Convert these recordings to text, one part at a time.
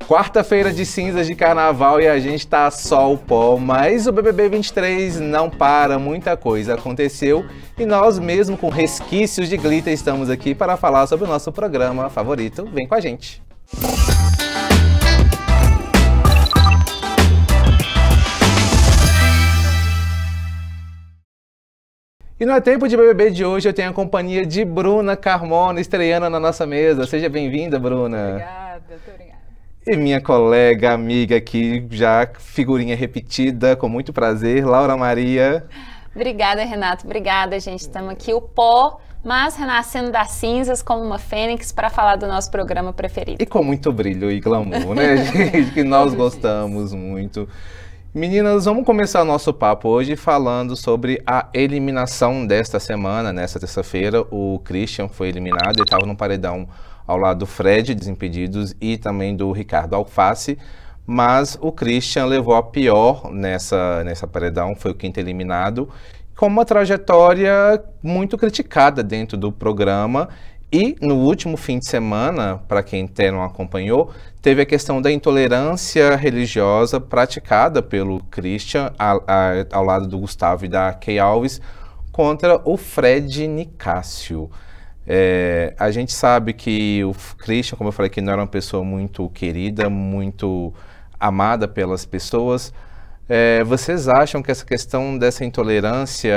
Quarta-feira de cinzas de carnaval e a gente tá só o pó, mas o BBB 23 não para, muita coisa aconteceu e nós mesmo com resquícios de glitter estamos aqui para falar sobre o nosso programa favorito. Vem com a gente! E no É Tempo de BBB de hoje eu tenho a companhia de Bruna Carmona estreando na nossa mesa. Seja bem-vinda, Bruna. Obrigada, muito obrigada. E minha colega, amiga aqui, já figurinha repetida, com muito prazer, Laura Maria. Obrigada, Renato. Obrigada, gente. Estamos aqui, o pó, mas renascendo das cinzas como uma fênix para falar do nosso programa preferido. E com muito brilho e glamour, né, gente? Que nós gostamos muito. Meninas, vamos começar o nosso papo hoje falando sobre a eliminação desta semana. Nessa terça-feira, o Christian foi eliminado, ele estava no paredão ao lado do Fred, Desimpedidos, e também do Ricardo Alface, mas o Christian levou a pior nessa paredão, foi o quinto eliminado, com uma trajetória muito criticada dentro do programa. E no último fim de semana, para quem até não acompanhou, teve a questão da intolerância religiosa praticada pelo Christian ao lado do Gustavo e da Kay Alves contra o Fred Nicásio. A gente sabe que o Christian, como eu falei, que não era uma pessoa muito querida, muito amada pelas pessoas. Vocês acham que essa questão dessa intolerância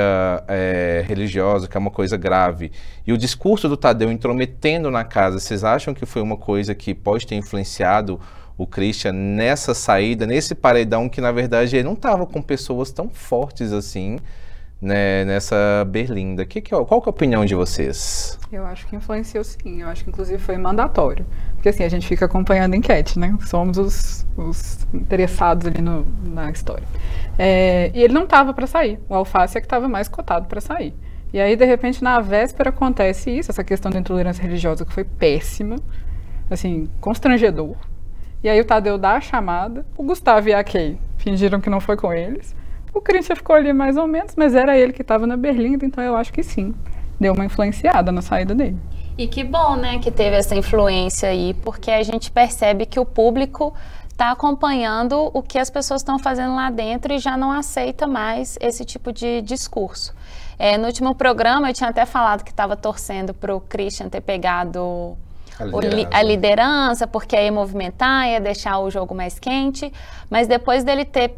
religiosa, que é uma coisa grave, e o discurso do Tadeu intrometendo na casa, vocês acham que foi uma coisa que pode ter influenciado o Christian nessa saída, nesse paredão que na verdade ele não estava com pessoas tão fortes assim, né, nessa berlinda? Qual que é a opinião de vocês? Eu acho que influenciou sim, eu acho que inclusive foi mandatório. Porque assim, a gente fica acompanhando a enquete, né? Somos os interessados ali na história. E ele não estava para sair, o Alface é que estava mais cotado para sair. E aí, de repente, na véspera acontece isso, essa questão da intolerância religiosa que foi péssima, assim, constrangedor. E aí o Tadeu dá a chamada, o Gustavo e a Kay fingiram que não foi com eles. O Christian ficou ali mais ou menos, mas era ele que estava na berlinda, então eu acho que sim, deu uma influenciada na saída dele. E que bom, né, que teve essa influência aí, porque a gente percebe que o público está acompanhando o que as pessoas estão fazendo lá dentro e já não aceita mais esse tipo de discurso. No último programa eu tinha até falado que estava torcendo para o Christian ter pegado a liderança, porque ia movimentar, ia deixar o jogo mais quente, mas depois dele ter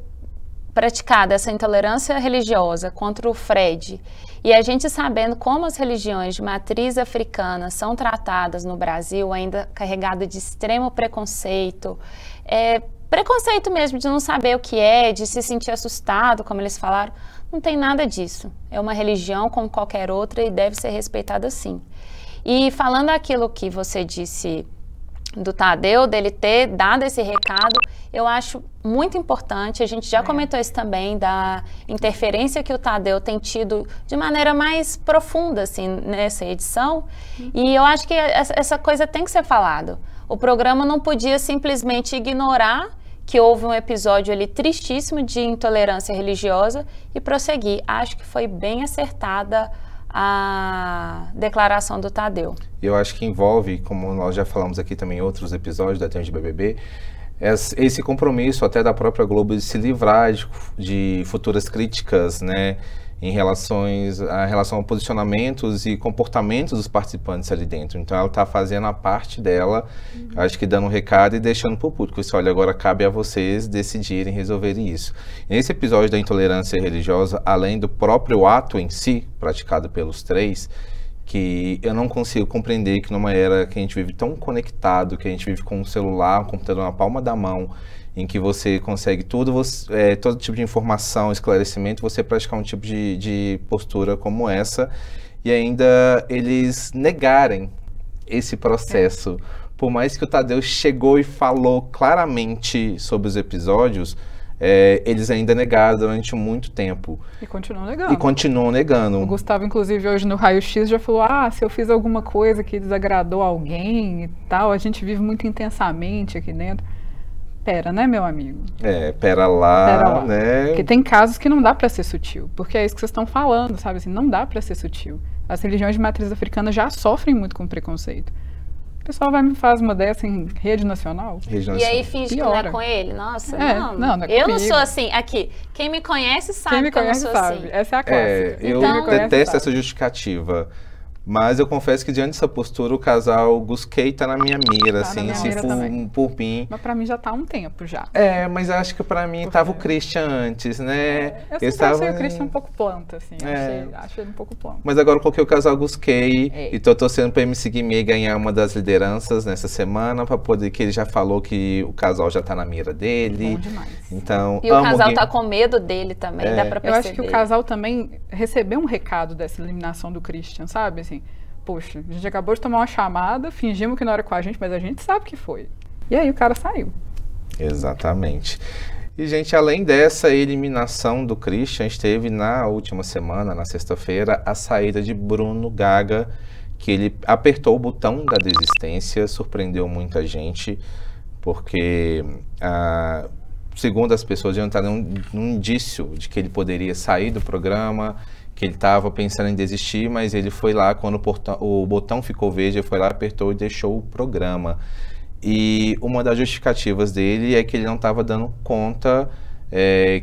praticado essa intolerância religiosa contra o Fred, e a gente sabendo como as religiões de matriz africana são tratadas no Brasil, ainda carregado de extremo preconceito, preconceito mesmo de não saber o que é, de se sentir assustado, como eles falaram, não tem nada disso. É uma religião como qualquer outra e deve ser respeitada sim. E falando aquilo que você disse do Tadeu, dele ter dado esse recado, eu acho muito importante, a gente já comentou isso também, da interferência que o Tadeu tem tido de maneira mais profunda, assim, nessa edição, e eu acho que essa coisa tem que ser falada. O programa não podia simplesmente ignorar que houve um episódio ali tristíssimo de intolerância religiosa e prosseguir. Acho que foi bem acertada a declaração do Tadeu. Eu acho que envolve, como nós já falamos aqui também em outros episódios da Tempo de BBB, esse compromisso até da própria Globo de se livrar de futuras críticas, né, em relação a posicionamentos e comportamentos dos participantes ali dentro. Então ela está fazendo a parte dela, acho que dando um recado e deixando para o público. Isso, olha, agora cabe a vocês decidirem, resolverem isso. Nesse episódio da intolerância religiosa, além do próprio ato em si, praticado pelos três, que eu não consigo compreender que numa era que a gente vive tão conectado, que a gente vive com um celular, um computador na palma da mão, em que você consegue tudo, todo tipo de informação, esclarecimento, você praticar um tipo de postura como essa, e ainda eles negarem esse processo. Por mais que o Tadeu chegou e falou claramente sobre os episódios, eles ainda negaram durante muito tempo. E continuam negando. O Gustavo, inclusive, hoje no Raio X já falou, se eu fiz alguma coisa que desagradou alguém e tal, a gente vive muito intensamente aqui dentro. Pera, né, meu amigo? Pera lá, né? Porque tem casos que não dá pra ser sutil, porque é isso que vocês estão falando, sabe? Assim, não dá pra ser sutil. As religiões de matriz africana já sofrem muito com preconceito. O pessoal vai me faz uma dessa em rede nacional. E aí finge que não é com ele? Nossa, não. Não é eu comigo. não sou assim. Aqui, quem me conhece sabe quem me conhece que eu não sou sabe. assim. Essa é a clássica. Eu Então- detesto essa justificativa. Mas eu confesso que diante dessa postura, o casal Gusquet tá na minha mira, Tá na assim, minha se mira também. por mim. Mas pra mim já tá há um tempo já. Mas acho que pra mim tava o Christian antes, né? Eu Eles sempre achei tavam- o Christian um pouco planta, assim. Achei ele um pouco planta. Mas agora eu coloquei o casal Gusquet É. e tô torcendo pra MC Guimê ganhar uma das lideranças nessa semana, pra poder, que ele já falou que o casal já tá na mira dele. Bom demais. Então, E o amo casal Gui- tá com medo dele também, dá pra Eu perceber. acho que o casal também recebeu um recado dessa eliminação do Christian, sabe? Assim, poxa, a gente acabou de tomar uma chamada, fingimos que não era com a gente, mas a gente sabe que foi. E aí o cara saiu. Exatamente. E, gente, além dessa eliminação do Christian, esteve na última semana, na sexta-feira, a saída de Bruno Gaga, que ele apertou o botão da desistência, surpreendeu muita gente, porque, segundo as pessoas, já entraram num indício de que ele poderia sair do programa, que ele estava pensando em desistir, mas ele foi lá, quando o botão ficou verde, ele foi lá, apertou e deixou o programa. E uma das justificativas dele é que ele não estava dando conta,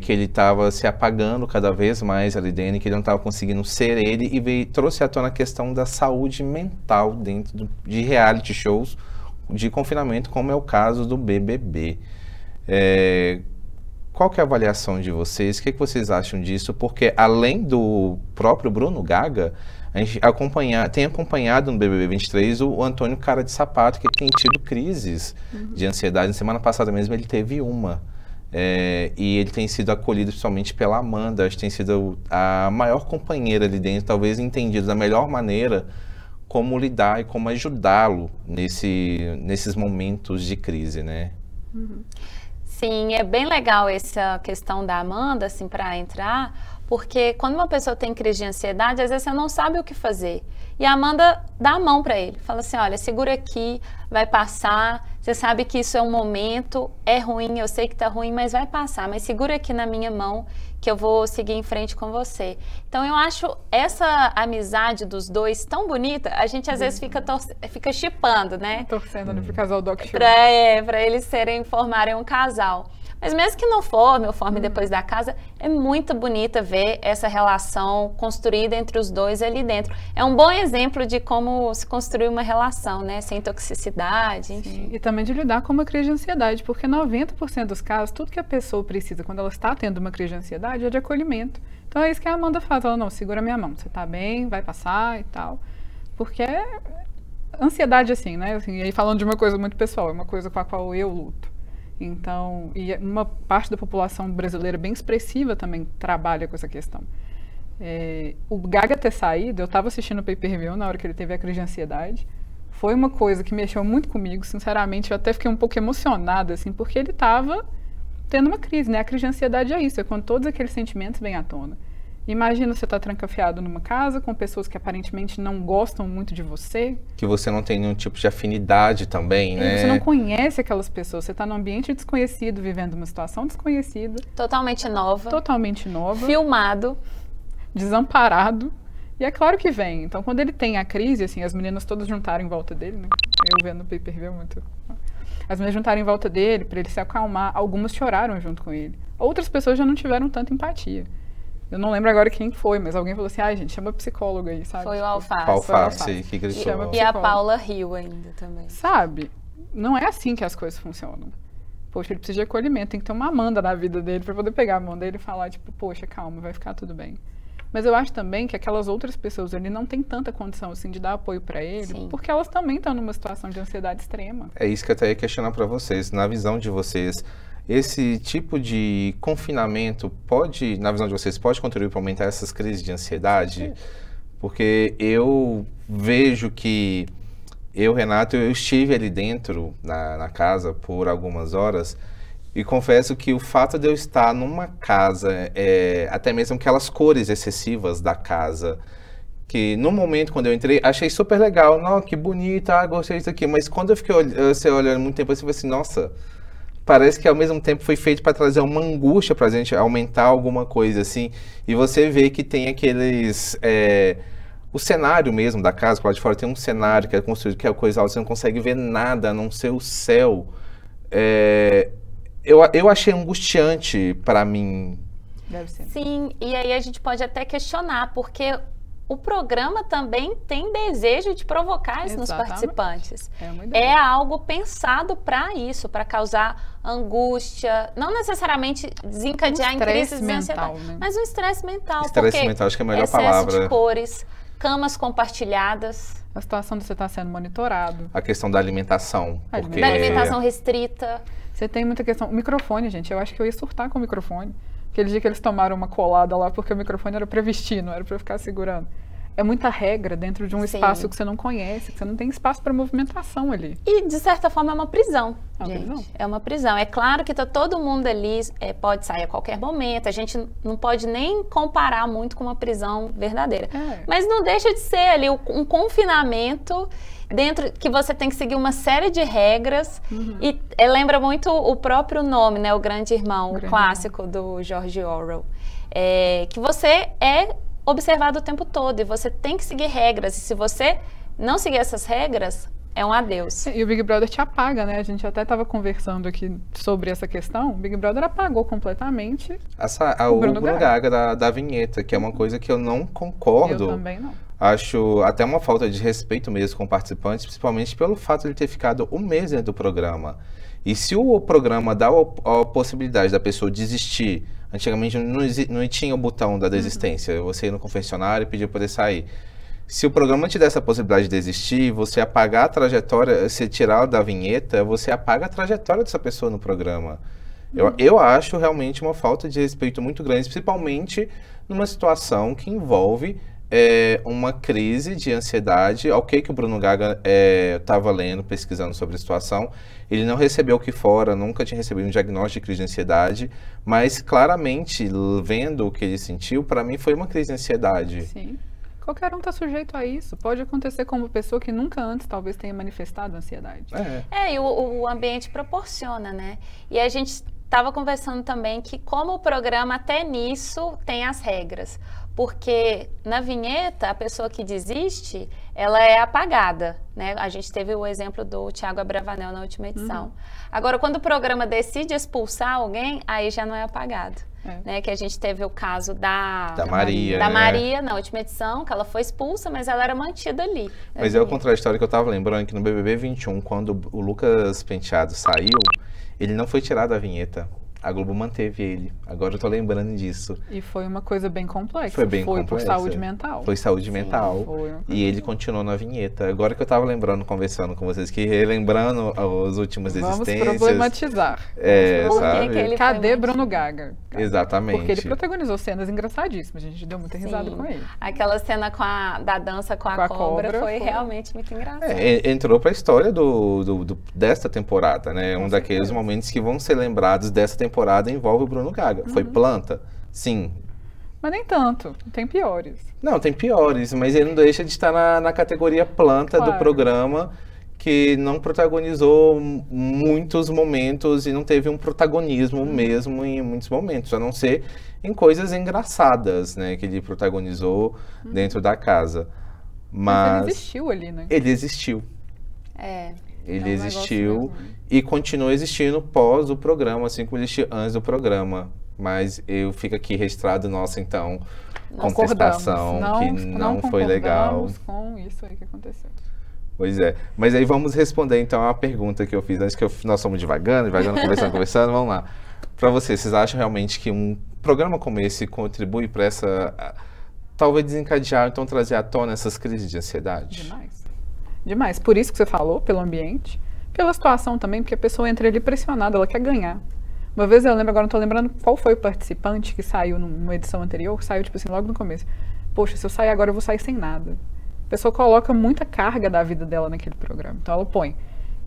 que ele estava se apagando cada vez mais ali dentro, que ele não estava conseguindo ser ele, e trouxe à tona a questão da saúde mental dentro de reality shows de confinamento, como é o caso do BBB. Qual que é a avaliação de vocês? O que vocês acham disso? Porque além do próprio Bruno Gaga, a gente tem acompanhado no BBB 23 o Antônio Cara de Sapato, que tem tido crises de ansiedade. Na semana passada mesmo ele teve uma. E ele tem sido acolhido principalmente pela Amanda. Acho que tem sido a maior companheira ali dentro, talvez entendido da melhor maneira como lidar e como ajudá-lo nesses momentos de crise, né? Sim, é bem legal essa questão da Amanda, assim, para entrar, porque quando uma pessoa tem crise de ansiedade, às vezes você não sabe o que fazer. E a Amanda dá a mão para ele, fala assim, olha, segura aqui, vai passar, você sabe que isso é um momento, é ruim, eu sei que tá ruim, mas vai passar, mas segura aqui na minha mão que eu vou seguir em frente com você. Então eu acho essa amizade dos dois tão bonita, a gente às vezes fica shippando, né? Torcendo ali pro casal Doc Show. Pra eles formarem um casal. Mas mesmo que não forme ou forme depois da casa, é muito bonita ver essa relação construída entre os dois ali dentro. É um bom exemplo de como se construir uma relação, né? Sem toxicidade, enfim. E também de lidar com uma crise de ansiedade, porque 90% dos casos, tudo que a pessoa precisa quando ela está tendo uma crise de ansiedade é de acolhimento. Então é isso que a Amanda faz, ela não, segura minha mão, você tá bem, vai passar e tal. Porque ansiedade assim, né? Assim, e aí falando de uma coisa muito pessoal, é uma coisa com a qual eu luto. Então, e uma parte da população brasileira bem expressiva também trabalha com essa questão. O Gaga ter saído, eu estava assistindo o pay-per-view na hora que ele teve a crise de ansiedade. Foi uma coisa que mexeu muito comigo, sinceramente, eu até fiquei um pouco emocionada, assim, porque ele estava tendo uma crise, né? A crise de ansiedade é isso, é quando todos aqueles sentimentos vêm à tona. Imagina você estar trancafiado numa casa com pessoas que aparentemente não gostam muito de você. Que você não tem nenhum tipo de afinidade também, né? Você não conhece aquelas pessoas, você está num ambiente desconhecido, vivendo uma situação desconhecida. Totalmente nova. Filmado. Desamparado. E é claro que vem. Então, quando ele tem a crise, assim, as meninas todas juntaram em volta dele, né? Eu vendo o pay-per-view muito... As meninas juntaram em volta dele para ele se acalmar. Algumas choraram junto com ele. Outras pessoas já não tiveram tanta empatia. Eu não lembro agora quem foi, mas alguém falou assim, ai gente, chama psicóloga aí, sabe? Foi o Alface. Alface que gritou. E a Paula riu ainda também. Sabe? Não é assim que as coisas funcionam. Poxa, ele precisa de acolhimento, tem que ter uma Amanda na vida dele para poder pegar a mão dele e falar, tipo, poxa, calma, vai ficar tudo bem. Mas eu acho também que aquelas outras pessoas ali não têm tanta condição, assim, de dar apoio para ele, Sim. porque elas também estão numa situação de ansiedade extrema. É isso que eu até ia questionar para vocês. Na visão de vocês, esse tipo de confinamento pode, na visão de vocês, pode contribuir para aumentar essas crises de ansiedade? Porque eu vejo que Renato, eu estive ali dentro na casa por algumas horas e confesso que o fato de eu estar numa casa, até mesmo aquelas cores excessivas da casa, que no momento quando eu entrei, achei super legal, não, que bonito, gostei disso aqui, mas quando eu fiquei olhando muito tempo, eu falei assim, nossa, parece que ao mesmo tempo foi feito para trazer uma angústia pra gente, aumentar alguma coisa assim, e você vê que tem aqueles... o cenário mesmo da casa, lá de fora tem um cenário que é construído, que é coisa alta, você não consegue ver nada a não ser o céu. Eu achei angustiante para mim. Deve ser. Sim, e aí a gente pode até questionar, porque o programa também tem desejo de provocar isso nos participantes. É algo pensado para isso, para causar angústia, não necessariamente desencadear em crises de ansiedade, né? Mas um estresse mental. Estresse mental, acho que é a melhor excesso palavra. De cores, camas compartilhadas. A situação de você estar sendo monitorado. A questão da alimentação. Da alimentação restrita. Você tem muita questão. O microfone, gente, eu acho que eu ia surtar com o microfone. Aquele dia que eles tomaram uma colada lá porque o microfone era para vestir, não era para ficar segurando. É muita regra dentro de um espaço que você não conhece, que você não tem espaço para movimentação ali. E, de certa forma, é uma prisão, gente. É uma prisão. É claro que tá todo mundo ali, pode sair a qualquer momento, a gente não pode nem comparar muito com uma prisão verdadeira. Mas não deixa de ser ali um confinamento dentro que você tem que seguir uma série de regras. E lembra muito o próprio nome, né? O Grande Irmão, o clássico do George Orwell. Que você é observado o tempo todo e você tem que seguir regras. E se você não seguir essas regras, é um adeus. E o Big Brother te apaga, né? A gente até estava conversando aqui sobre essa questão. O Big Brother apagou completamente o Bruno Gaga da vinheta, que é uma coisa que eu não concordo. Eu também não. Acho até uma falta de respeito mesmo com o participante, principalmente pelo fato de ele ter ficado um mês dentro do programa. E se o programa dá a possibilidade da pessoa desistir, antigamente não tinha o botão da desistência, você ia no confessionário e pedia para poder sair. Se o programa te der essa possibilidade de desistir, você apagar a trajetória, se tirar da vinheta, você apaga a trajetória dessa pessoa no programa. Eu acho realmente uma falta de respeito muito grande, principalmente numa situação que envolve uma crise de ansiedade. Ok, que o Bruno Gaga estava lendo, pesquisando sobre a situação, ele não recebeu aqui fora, nunca tinha recebido um diagnóstico de crise de ansiedade, mas claramente, vendo o que ele sentiu, para mim foi uma crise de ansiedade. Sim, qualquer um está sujeito a isso, pode acontecer com uma pessoa que nunca antes talvez tenha manifestado ansiedade. E o ambiente proporciona, né? E a gente estava conversando também que como o programa até nisso tem as regras. Porque na vinheta, a pessoa que desiste, ela é apagada, né? A gente teve o exemplo do Thiago Abravanel na última edição. Agora, quando o programa decide expulsar alguém, aí já não é apagado. Né? Que a gente teve o caso da Maria. Da Maria, na última edição, que ela foi expulsa, mas ela era mantida ali. Mas é o contrário da história que eu estava lembrando, que no BBB 21, quando o Lucas Penteado saiu, ele não foi tirado da vinheta. A Globo manteve ele. Agora eu tô lembrando disso. E foi uma coisa bem complexa. Foi bem complexa. Por saúde mental. Foi saúde mental. E ele continuou na vinheta. Agora que eu tava lembrando, conversando com vocês, que relembrando as últimas existências. Vamos problematizar. Sabe? Cadê Bruno Gaga? Exatamente. Porque ele protagonizou cenas engraçadíssimas. A gente deu muita risada com ele. Aquela cena da dança com a cobra foi realmente muito engraçada. Entrou pra história desta temporada, né? Um daqueles momentos que vão ser lembrados dessa temporada envolve o Bruno Gaga. Foi planta? Sim. Mas nem tanto. Tem piores. Não, tem piores, mas ele não deixa de estar na categoria planta do programa, que não protagonizou muitos momentos e não teve um protagonismo mesmo em muitos momentos, a não ser em coisas engraçadas, né, que ele protagonizou dentro da casa. Mas ele existiu ali, né? Ele existiu. Ele existiu e continua existindo pós o programa, assim como existiu antes do programa. Mas eu fico aqui registrado, então, contestação, que não foi legal. Com isso aí que aconteceu. Pois é. Mas aí vamos responder, então, a pergunta que eu fiz antes, que nós estamos devagando, conversando, vamos lá. Para vocês acham realmente que um programa como esse contribui para talvez desencadear, então trazer à tona essas crises de ansiedade? Demais. Por isso que você falou, pelo ambiente, pela situação também, porque a pessoa entra ali pressionada, ela quer ganhar. Uma vez eu lembro, agora não estou lembrando qual foi o participante que saiu numa edição anterior, que saiu, tipo assim, logo no começo. Poxa, se eu sair agora, eu vou sair sem nada. A pessoa coloca muita carga da vida dela naquele programa. Então ela põe,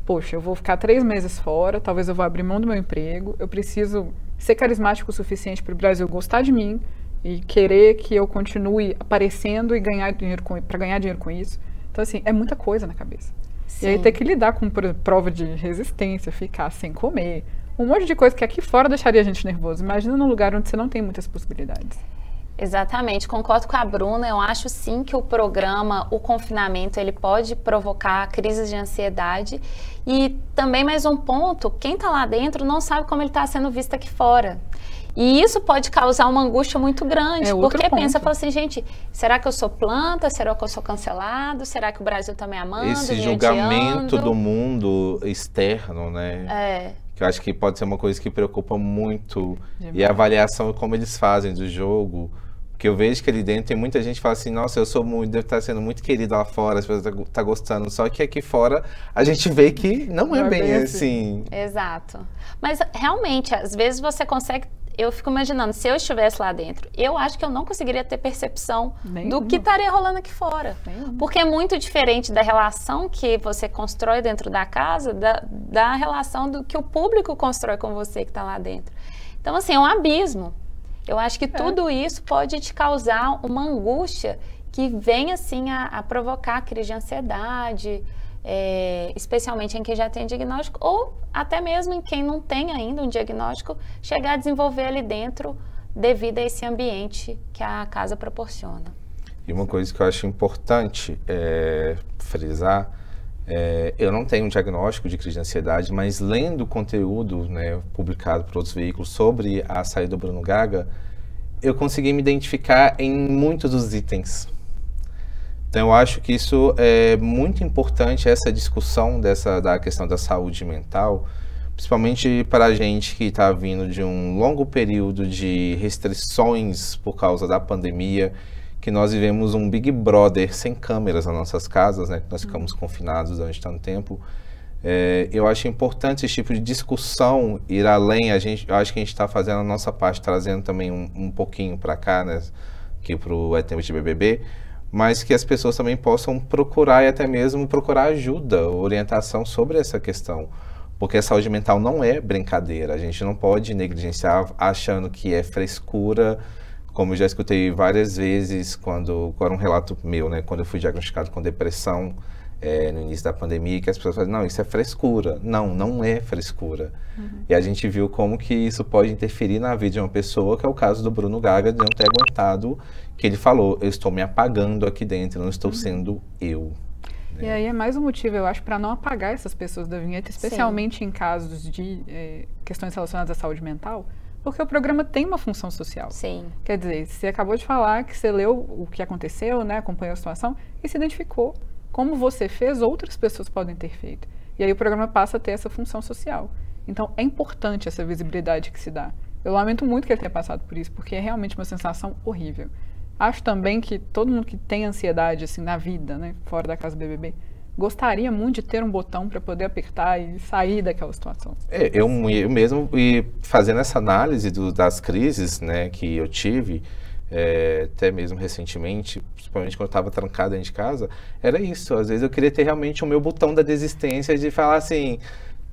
poxa, eu vou ficar 3 meses fora, talvez eu vou abrir mão do meu emprego, eu preciso ser carismático o suficiente para o Brasil gostar de mim e querer que eu continue aparecendo e ganhar dinheiro para ganhar dinheiro com isso. Então, assim, é muita coisa na cabeça. Sim. E aí ter que lidar com, por exemplo, prova de resistência, ficar sem comer, um monte de coisa que aqui fora deixaria a gente nervoso. Imagina num lugar onde você não tem muitas possibilidades. Exatamente, concordo com a Bruna. Eu acho sim que o programa, o confinamento, ele pode provocar crises de ansiedade. E também mais um ponto, quem está lá dentro não sabe como ele está sendo visto aqui fora. E isso pode causar uma angústia muito grande, porque pensa, fala assim, gente, será que eu sou planta? Será que eu sou cancelado? Será que o Brasil está me amando? Esse julgamento do mundo externo, né? Que eu acho que pode ser uma coisa que preocupa muito. E a avaliação, como eles fazem do jogo. Porque eu vejo que ali dentro tem muita gente que fala assim, nossa, eu sou muito, devo estar sendo muito querido lá fora, as pessoas estão gostando. Só que aqui fora a gente vê que não é bem assim. Exato. Mas realmente, às vezes você consegue... Eu fico imaginando, se eu estivesse lá dentro, eu acho que eu não conseguiria ter percepção do que estaria rolando aqui fora. Porque é muito diferente da relação que você constrói dentro da casa, da relação do que o público constrói com você que está lá dentro. Então, assim, é um abismo. Eu acho que tudo isso pode te causar uma angústia que vem, assim, a provocar crise de ansiedade, especialmente em quem já tem diagnóstico, ou até mesmo em quem não tem ainda um diagnóstico, chegar a desenvolver ali dentro devido a esse ambiente que a casa proporciona. E uma coisa que eu acho importante frisar, eu não tenho um diagnóstico de crise de ansiedade, mas lendo conteúdo, né, publicado por outros veículos sobre a saída do Bruno Gaga, eu consegui me identificar em muitos dos itens. Então, eu acho que isso é muito importante, essa discussão da questão da saúde mental, principalmente para a gente que está vindo de um longo período de restrições por causa da pandemia, que nós vivemos um Big Brother sem câmeras nas nossas casas, né? Nós ficamos confinados durante tanto tempo. Eu acho importante esse tipo de discussão ir além. Eu acho que a gente está fazendo a nossa parte, trazendo também um pouquinho para cá, né? Aqui para o Tempo de BBB, mas que as pessoas também possam procurar e até mesmo procurar ajuda, orientação sobre essa questão. Porque a saúde mental não é brincadeira, a gente não pode negligenciar achando que é frescura, como eu já escutei várias vezes, agora um relato meu, né, quando eu fui diagnosticado com depressão no início da pandemia, que as pessoas falam, não, isso é frescura. Não, não é frescura. E a gente viu como que isso pode interferir na vida de uma pessoa, que é o caso do Bruno Gaga, de não ter aguentado, que ele falou, eu estou me apagando aqui dentro, não estou sendo eu. E aí é mais um motivo, eu acho, para não apagar essas pessoas da vinheta, especialmente em casos de questões relacionadas à saúde mental, porque o programa tem uma função social. Sim. Quer dizer, você acabou de falar que você leu o que aconteceu, né, acompanhou a situação e se identificou. Como você fez, outras pessoas podem ter feito. E aí o programa passa a ter essa função social. Então é importante essa visibilidade que se dá. Eu lamento muito que ele tenha passado por isso, porque é realmente uma sensação horrível. Acho também que todo mundo que tem ansiedade assim na vida, né, fora da casa do BBB, gostaria muito de ter um botão para poder apertar e sair daquela situação. Eu mesmo, e fazendo essa análise das crises, né, que eu tive, até mesmo recentemente, principalmente quando eu estava trancado dentro de casa, era isso. Às vezes eu queria ter realmente o meu botão da desistência, de falar assim,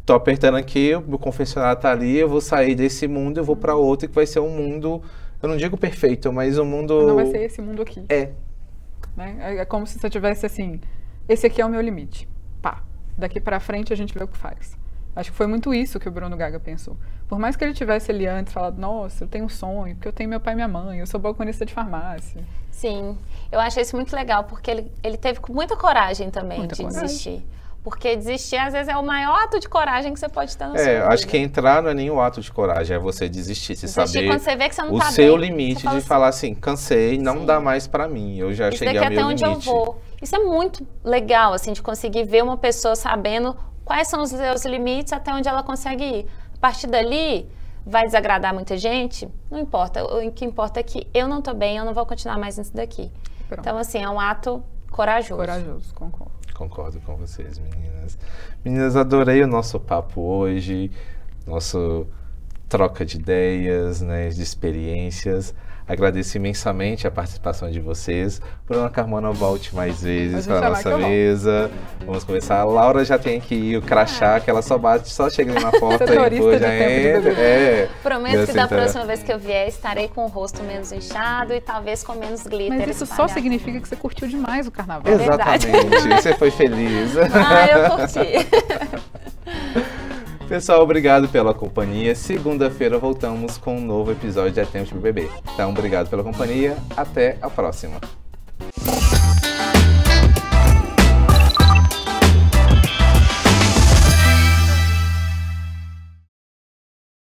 tô apertando aqui, o meu confessionário tá ali, eu vou sair desse mundo, eu vou para outro, que vai ser um mundo, eu não digo perfeito, mas um mundo... Não vai ser esse mundo aqui. Né? É como se você tivesse assim, esse aqui é o meu limite. Pá, daqui para frente a gente vê o que faz. Acho que foi muito isso que o Bruno Gaga pensou. Por mais que ele tivesse ali antes falado, nossa, eu tenho um sonho, porque eu tenho meu pai e minha mãe, eu sou balconista de farmácia. Sim, eu acho isso muito legal, porque ele teve muita coragem também de desistir. Porque desistir, às vezes, é o maior ato de coragem que você pode ter na sua vida. Acho que entrar não é nenhum ato de coragem, é você desistir, saber quando você vê que você não o tá seu bem, limite de falar assim, cansei, não dá mais pra mim, eu já cheguei ao meu limite. Até onde eu vou. Isso é muito legal, assim, de conseguir ver uma pessoa sabendo quais são os seus limites, até onde ela consegue ir. A partir dali, vai desagradar muita gente? Não importa. O que importa é que eu não tô bem, eu não vou continuar mais nisso daqui. Pronto. Então, assim, é um ato corajoso. Corajoso, concordo. Concordo com vocês, meninas. Meninas, adorei o nosso papo hoje, nosso troca de ideias, né, de experiências. Agradeço imensamente a participação de vocês. Bruna Carmona, volte mais vezes para a nossa mesa. Vamos começar. A Laura já tem que ir, o crachá, que ela só chega na porta e depois já entra. Prometo que da próxima vez que eu vier, estarei com o rosto menos inchado e talvez com menos glitter. Mas isso só significa que você curtiu demais o carnaval. Exatamente. Você foi feliz. Eu curti. Pessoal, obrigado pela companhia. Segunda-feira voltamos com um novo episódio de É Tempo de BBB. Então, obrigado pela companhia. Até a próxima.